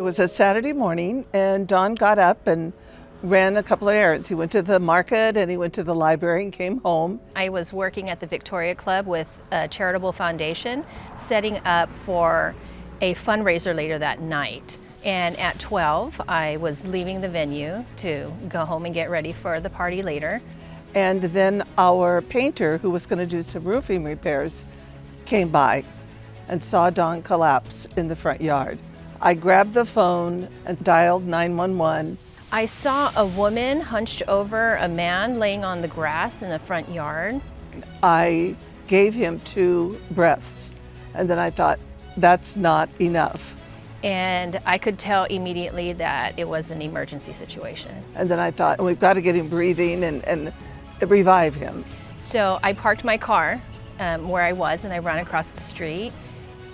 It was a Saturday morning, and Don got up and ran a couple of errands. He went to the market and he went to the library and came home. I was working at the Victoria Club with a charitable foundation, setting up for a fundraiser later that night. And at 12, I was leaving the venue to go home and get ready for the party later. And then our painter, who was going to do some roofing repairs, came by and saw Don collapse in the front yard. I grabbed the phone and dialed 911. I saw a woman hunched over a man laying on the grass in the front yard. I gave him 2 breaths, and then I thought, that's not enough. And I could tell immediately that it was an emergency situation. And then I thought, we've got to get him breathing and revive him. So I parked my car where I was and I ran across the street.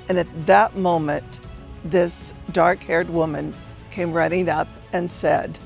And at that moment, this dark-haired woman came running up and said,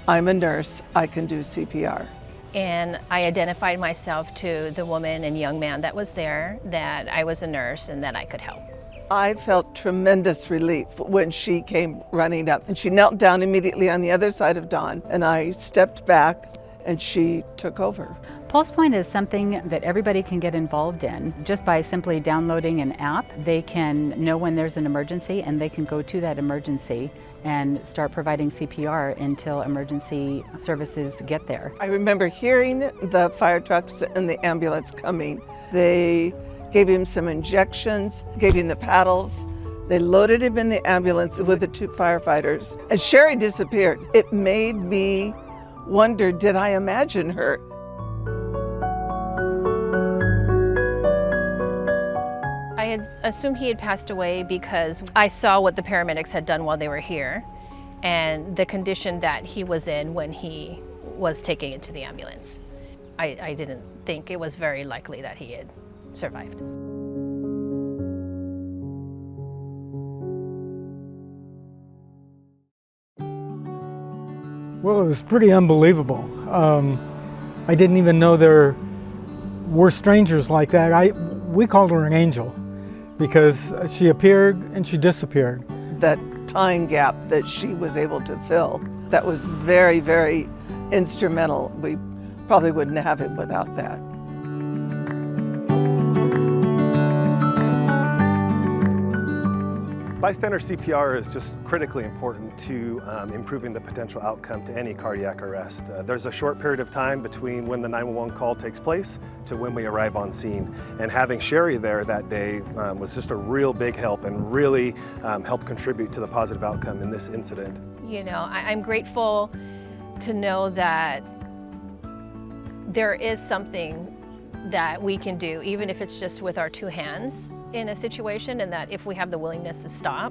I'm a nurse, I can do CPR. And I identified myself to the woman and young man that was there, that I was a nurse and that I could help. I felt tremendous relief when she came running up, and she knelt down immediately on the other side of Don, and I stepped back and she took over. PulsePoint is something that everybody can get involved in. Just by simply downloading an app, they can know when there's an emergency and they can go to that emergency and start providing CPR until emergency services get there. I remember hearing the fire trucks and the ambulance coming. They gave him some injections, gave him the paddles. They loaded him in the ambulance with the 2 firefighters, and Sherry disappeared. It made me wonder, did I imagine her? I had assumed he had passed away because I saw what the paramedics had done while they were here and the condition that he was in when he was taken into the ambulance. I didn't think it was very likely that he had survived. Well, it was pretty unbelievable. I didn't even know there were strangers like that. We called her an angel because she appeared and she disappeared. That time gap that she was able to fill, that was very, very instrumental. We probably wouldn't have it without that. Bystander CPR is just critically important to improving the potential outcome to any cardiac arrest. There's a short period of time between when the 911 call takes place to when we arrive on scene. And having Sherry there that day was just a real big help and really helped contribute to the positive outcome in this incident. You know, I'm grateful to know that there is something that we can do, even if it's just with our 2 hands in a situation, and that if we have the willingness to stop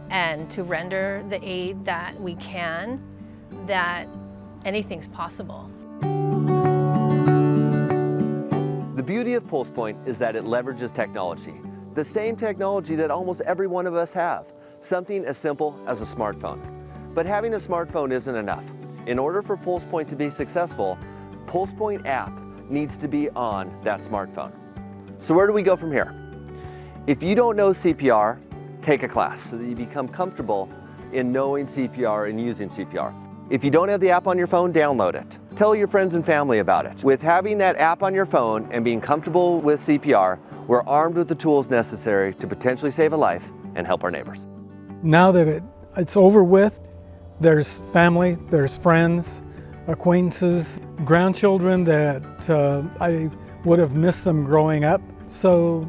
and to render the aid that we can, that anything's possible. The beauty of PulsePoint is that it leverages technology, the same technology that almost every one of us have, something as simple as a smartphone. But having a smartphone isn't enough. In order for PulsePoint to be successful, PulsePoint app needs to be on that smartphone. So where do we go from here? If you don't know CPR, take a class so that you become comfortable in knowing CPR and using CPR. If you don't have the app on your phone, download it. Tell your friends and family about it. With having that app on your phone and being comfortable with CPR, we're armed with the tools necessary to potentially save a life and help our neighbors. Now that it's over with, there's family, there's friends, acquaintances, grandchildren that I would have missed them growing up. So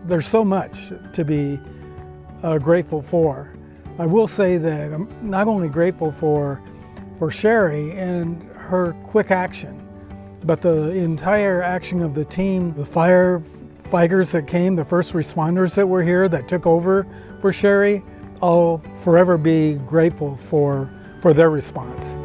there's so much to be grateful for. I will say that I'm not only grateful for Sherry and her quick action, but the entire action of the team, the firefighters that came, the first responders that were here that took over for Sherry. I'll forever be grateful for their response.